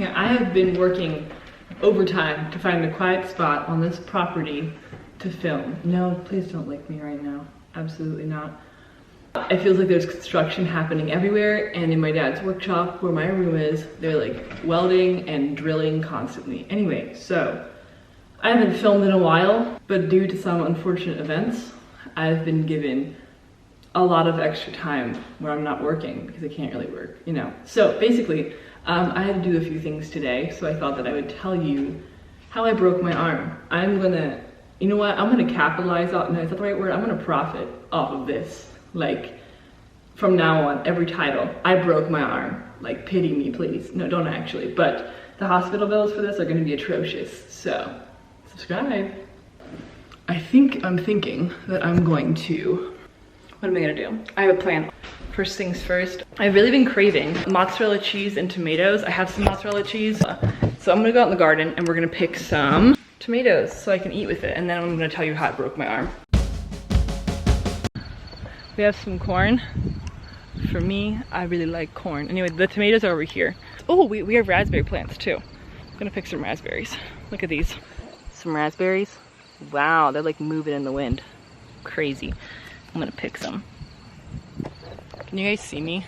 Yeah, I have been working overtime to find a quiet spot on this property to film. No, please don't lick me right now. Absolutely not. It feels like there's construction happening everywhere, and in my dad's workshop where my room is, they're like welding and drilling constantly. Anyway, so I haven't filmed in a while, but due to some unfortunate events, I've been given a lot of extra time where I'm not working because I can't really work, you know. So basically, I had to do a few things today, so I thought that I would tell you how I broke my arm. I'm gonna, you know what, I'm gonna capitalize off, no, is that the right word? I'm gonna profit off of this. Like, from now on, every title, I broke my arm. Like, pity me, please. No, don't actually, but the hospital bills for this are gonna be atrocious, so subscribe. I'm thinking that I'm going to, what am I gonna do? I have a plan. First things first, I've really been craving mozzarella cheese and tomatoes. I have some mozzarella cheese, so I'm gonna go out in the garden and we're gonna pick some tomatoes so I can eat with it, and then I'm gonna tell you how I broke my arm. We have some corn. For me, I really like corn. Anyway, the tomatoes are over here. Oh, we have raspberry plants too. I'm gonna pick some raspberries. Look at these. Some raspberries. Wow, they're like moving in the wind. Crazy. I'm gonna pick some. Can you guys see me?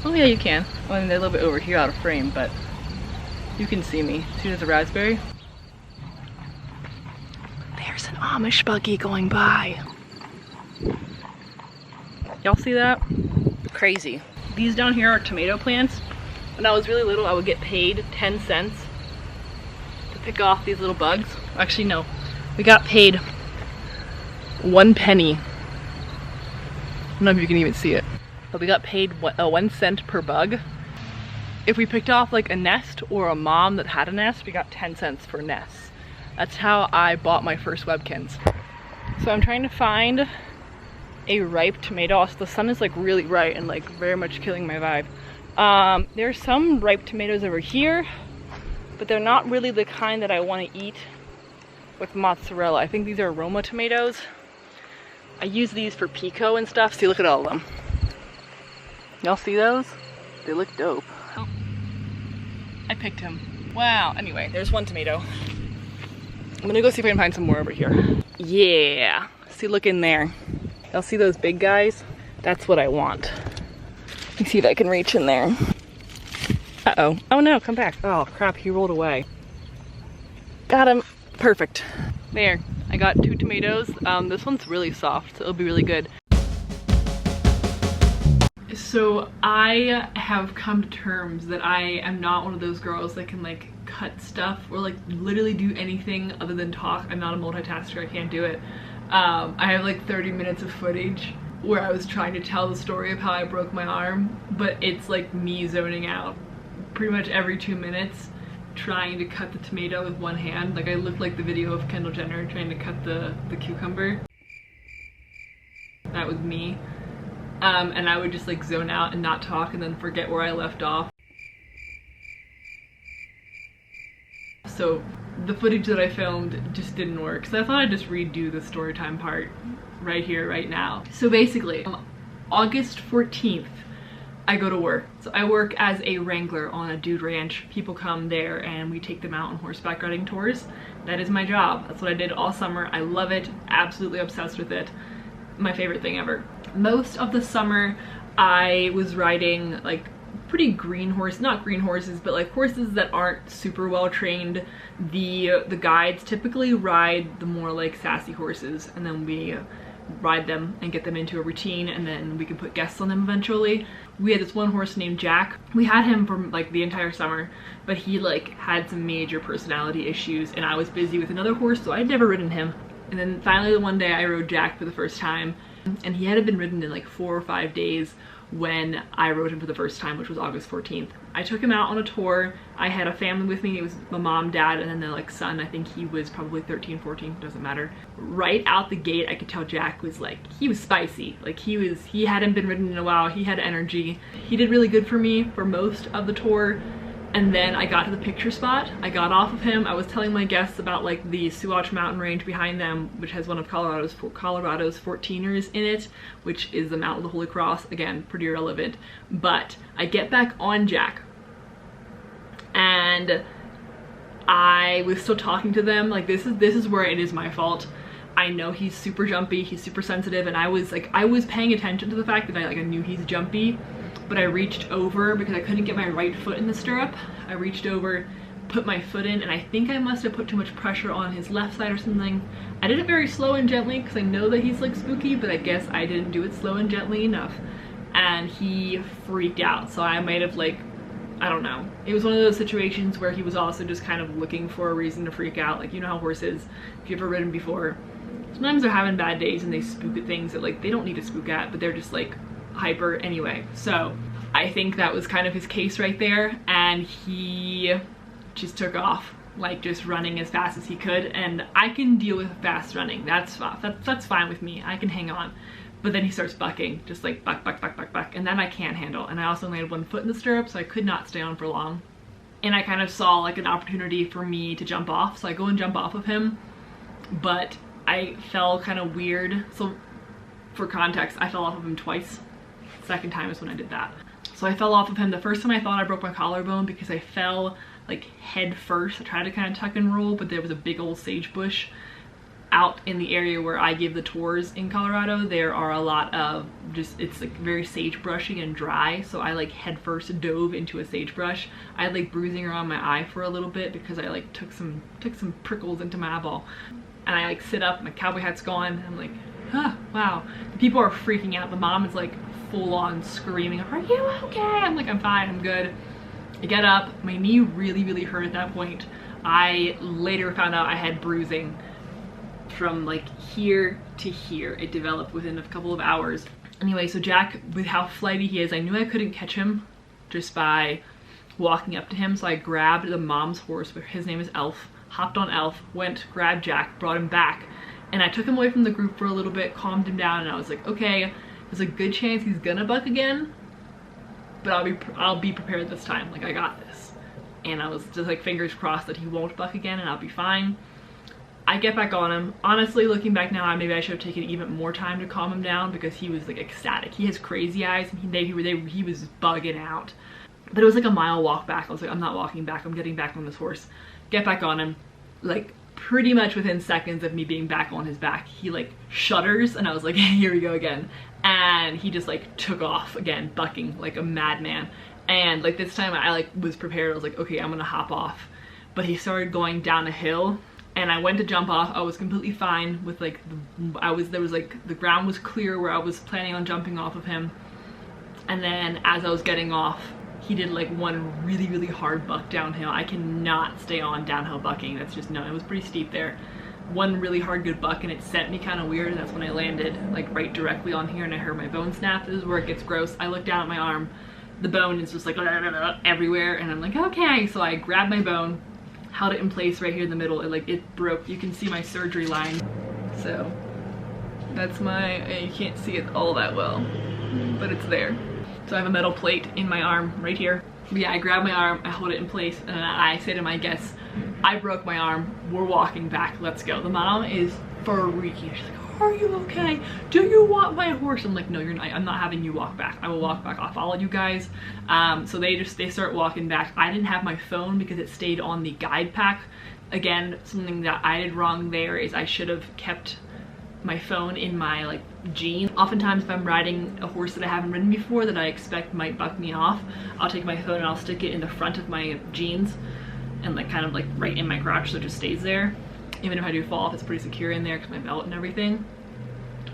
Oh yeah, you can. Well, I mean, they're a little bit over here out of frame, but you can see me. See, there's a raspberry. There's an Amish buggy going by. Y'all see that? Crazy. These down here are tomato plants. When I was really little, I would get paid 10 cents to pick off these little bugs. Actually, no. We got paid 1 penny. I don't know if you can even see it, but we got paid 1 cent per bug. If we picked off like a nest or a mom that had a nest, we got 10 cents for nests. That's how I bought my first Webkinz. So I'm trying to find a ripe tomato. The sun is like really bright and like very much killing my vibe. There's some ripe tomatoes over here, but they're not really the kind that I want to eat with mozzarella. I think these are Roma tomatoes. I use these for pico and stuff. See, look at all of them. Y'all see those? They look dope. Oh, I picked him. Wow. Anyway, there's one tomato. I'm gonna go see if I can find some more over here. Yeah. See, look in there. Y'all see those big guys? That's what I want. Let me see if I can reach in there. Uh-oh. Oh no, come back. Oh crap, he rolled away. Got him. Perfect. There. I got 2 tomatoes. This one's really soft, so it'll be really good. So I have come to terms that I am not one of those girls that can like cut stuff or like literally do anything other than talk. I'm not a multitasker, I can't do it. I have like 30 minutes of footage where I was trying to tell the story of how I broke my arm, but it's like me zoning out pretty much every 2 minutes trying to cut the tomato with one hand. Like I look like the video of Kendall Jenner trying to cut the cucumber. That was me. And I would just like zone out and not talk and then forget where I left off. So the footage that I filmed just didn't work, so I thought I'd just redo the story time part right here, right now. So basically, August 14th, I go to work. So I work as a wrangler on a dude ranch. People come there and we take them out on horseback riding tours. That is my job. That's what I did all summer. I love it, absolutely obsessed with it. My favorite thing ever. Most of the summer I was riding like pretty not green horses, but like horses that aren't super well trained. The guides typically ride the more like sassy horses, and then we ride them and get them into a routine, and then we can put guests on them eventually. We had this one horse named Jack. We had him for like the entire summer, but he like had some major personality issues and I was busy with another horse, so I'd never ridden him. And then finally one day I rode Jack for the first time, and he hadn't been ridden in like 4 or 5 days when I rode him for the first time, which was August 14th. I took him out on a tour. I had a family with me. It was my mom, dad, and then the like son. I think he was probably 13, 14, doesn't matter. Right out the gate, I could tell Jack was like, he was spicy. Like he hadn't been ridden in a while. He had energy. He did really good for me for most of the tour. And then I got to the picture spot. I got off of him. I was telling my guests about like the Suwatch mountain range behind them, which has one of Colorado's 14ers in it, which is the Mount of the Holy Cross. Again, pretty irrelevant. But I get back on Jack and I was still talking to them. Like this is where it is my fault. I know he's super jumpy, he's super sensitive, and I was paying attention to the fact that I knew he's jumpy, but I reached over because I couldn't get my right foot in the stirrup. I reached over, put my foot in, and I think I must have put too much pressure on his left side or something. I did it very slow and gently because I know that he's like spooky, but I guess I didn't do it slow and gently enough, and he freaked out. So I might have like, I don't know. It was one of those situations where he was also just kind of looking for a reason to freak out. Like, you know how horses, if you've ever ridden before, sometimes they're having bad days and they spook at things that like they don't need to spook at, but they're just like hyper anyway. So I think that was kind of his case right there, and he just took off, like just running as fast as he could. And I can deal with fast running. That's fine with me. I can hang on. But then he starts bucking, just like buck, buck, buck, buck, buck, and then I can't handle. And I also only had one foot in the stirrup, so I could not stay on for long. And I kind of saw like an opportunity for me to jump off, so I go and jump off of him, but I fell kind of weird. So for context, I fell off of him twice. The second time is when I did that. So I fell off of him. The first time I thought I broke my collarbone because I fell like head first. I tried to kind of tuck and roll, but there was a big old sage bush out in the area where I give the tours in Colorado. There are a lot of it's like very sagebrushy and dry, so I like head first dove into a sagebrush. I had like bruising around my eye for a little bit because I like took some prickles into my eyeball. And I like sit up, my cowboy hat's gone, and I'm like, huh, wow. The people are freaking out. The mom is like full on screaming, are you okay? I'm like, I'm fine, I'm good. I get up, my knee really hurt at that point. I later found out I had bruising from like here to here. It developed within a couple of hours. Anyway, so Jack, with how flighty he is, I knew I couldn't catch him just by walking up to him, so I grabbed the mom's horse, his name is Elf, hopped on Elf, went, grabbed Jack, brought him back, and I took him away from the group for a little bit, calmed him down, and I was like, okay, there's a good chance he's gonna buck again, but I'll be prepared this time. Like, I got this. And I was just like fingers crossed that he won't buck again and I'll be fine. I get back on him. Honestly, looking back now, maybe I should have taken even more time to calm him down because he was like ecstatic. He has crazy eyes and he was bugging out. But it was like a mile walk back. I was like, I'm not walking back, I'm getting back on this horse. Get back on him. Like pretty much within seconds of me being back on his back, he like shudders and I was like, here we go again. And he just like took off again, bucking like a madman. And like this time I like was prepared. I was like, okay, I'm gonna hop off. But he started going down a hill and I went to jump off. I was completely fine with like, there was like, the ground was clear where I was planning on jumping off of him. And then as I was getting off, he did like one really hard buck downhill. I cannot stay on downhill bucking. That's just, no, it was pretty steep there. One really hard good buck and it sent me kind of weird, and that's when I landed like right directly on here and I heard my bone snap. This is where it gets gross. I look down at my arm, the bone is just like everywhere, and I'm like, okay. So I grabbed my bone, held it in place right here in the middle, and like it broke. You can see my surgery line. So that's you can't see it all that well, but it's there. So I have a metal plate in my arm right here. But yeah, I grab my arm, I hold it in place, and I say to my guests, I broke my arm, we're walking back, let's go. The mom is freaking. She's like, are you okay? Do you want my horse? I'm like, no, you're not. I'm not having you walk back. I will walk back. I'll follow you guys. So they start walking back. I didn't have my phone because it stayed on the guide pack. Again, something that I did wrong there is I should have kept my phone in my like jeans. Oftentimes if I'm riding a horse that I haven't ridden before that I expect might buck me off, I'll take my phone and I'll stick it in the front of my jeans and like kind of like right in my crotch so it just stays there. Even if I do fall off, it's pretty secure in there because my belt and everything.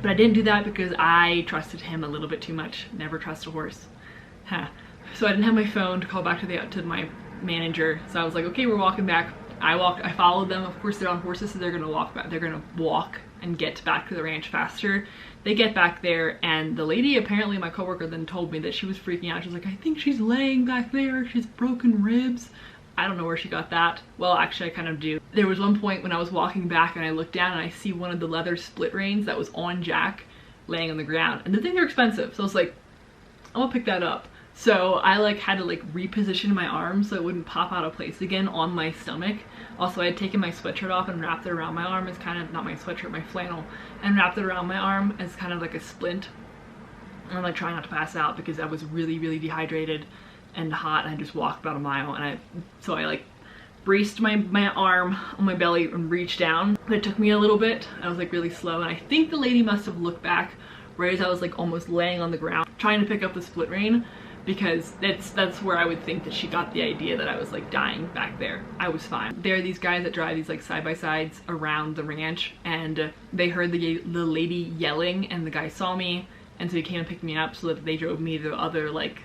But I didn't do that because I trusted him a little bit too much. Never trust a horse. Huh. So I didn't have my phone to call back to my manager. So I was like, okay, we're walking back. I followed them. Of course, they're on horses, so they're gonna walk back. They're gonna walk and get back to the ranch faster. They get back there, and the lady, apparently my coworker, then told me that she was freaking out. She was like, I think she's laying back there. She's broken ribs. I don't know where she got that. Well, actually I kind of do. There was one point when I was walking back and I looked down and I see one of the leather split reins that was on Jack laying on the ground. And the things are expensive. So I was like, I'm gonna pick that up. So I like had to like reposition my arm so it wouldn't pop out of place again on my stomach. Also, I had taken my sweatshirt off and wrapped it around my arm as kind of, not my sweatshirt, my flannel, and wrapped it around my arm as kind of like a splint. And I'm like trying not to pass out because I was really dehydrated and hot, and I just walked about a mile, and so I like braced my arm on my belly and reached down. But it took me a little bit. I was like really slow, and I think the lady must have looked back right as I was like almost laying on the ground trying to pick up the split rein, because that's where I would think that she got the idea that I was like dying back there. I was fine. There are these guys that drive these like side-by-sides around the ranch, and they heard the lady yelling, and the guy saw me, and so he came and picked me up, so that they drove me the other like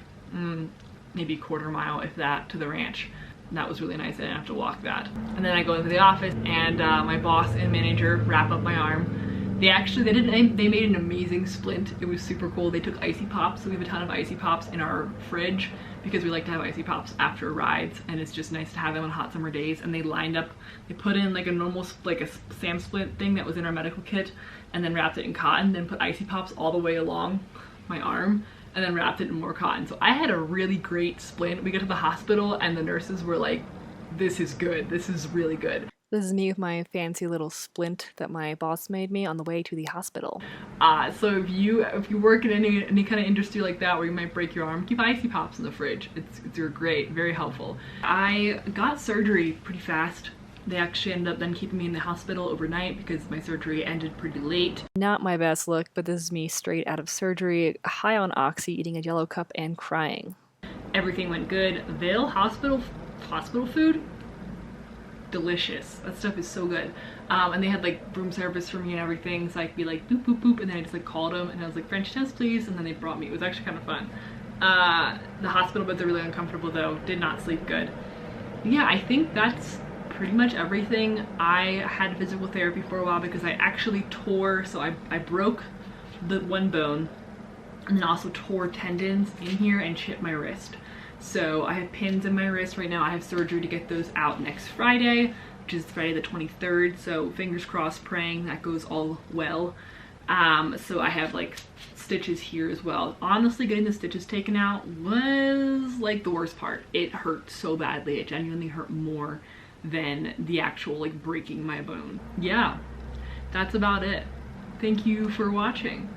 maybe quarter mile, if that, to the ranch. And that was really nice. I didn't have to walk that. And then I go into the office, and my boss and manager wrap up my arm. They made an amazing splint. It was super cool. They took icy pops, so we have a ton of icy pops in our fridge because we like to have icy pops after rides, and it's just nice to have them on hot summer days. And they lined up, they put in like a normal, like a Sam splint thing that was in our medical kit, and then wrapped it in cotton, then put icy pops all the way along my arm, and then wrapped it in more cotton. So I had a really great splint. We got to the hospital and the nurses were like, this is good. This is really good. This is me with my fancy little splint that my boss made me on the way to the hospital. So if you work in any kind of industry like that where you might break your arm, keep icy pops in the fridge. They're great, very helpful. I got surgery pretty fast. They actually ended up then keeping me in the hospital overnight because my surgery ended pretty late. Not my best look, but this is me straight out of surgery, high on oxy, eating a Jello cup and crying. Everything went good. Vail hospital food, delicious. That stuff is so good. And they had like room service for me and everything, so I could be like boop boop boop, and then I just like called them and I was like, French toast please, and then they brought me. It was actually kind of fun. The hospital beds are really uncomfortable though. Did not sleep good. Yeah, I think that's pretty much everything. I had physical therapy for a while because I actually tore, so I broke the one bone and then also tore tendons in here and chipped my wrist. So I have pins in my wrist right now. I have surgery to get those out next Friday, which is Friday the 23rd. So fingers crossed, praying that goes all well. So I have like stitches here as well. Honestly, getting the stitches taken out was like the worst part. It hurt so badly. It genuinely hurt more than the actual like breaking my bone. Yeah, that's about it. Thank you for watching.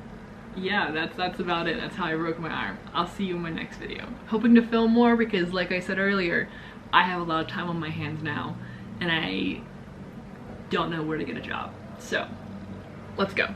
Yeah, that's about it. That's how I broke my arm. I'll see you in my next video. Hoping to film more because, like I said earlier, I have a lot of time on my hands now and I don't know where to get a job. So let's go.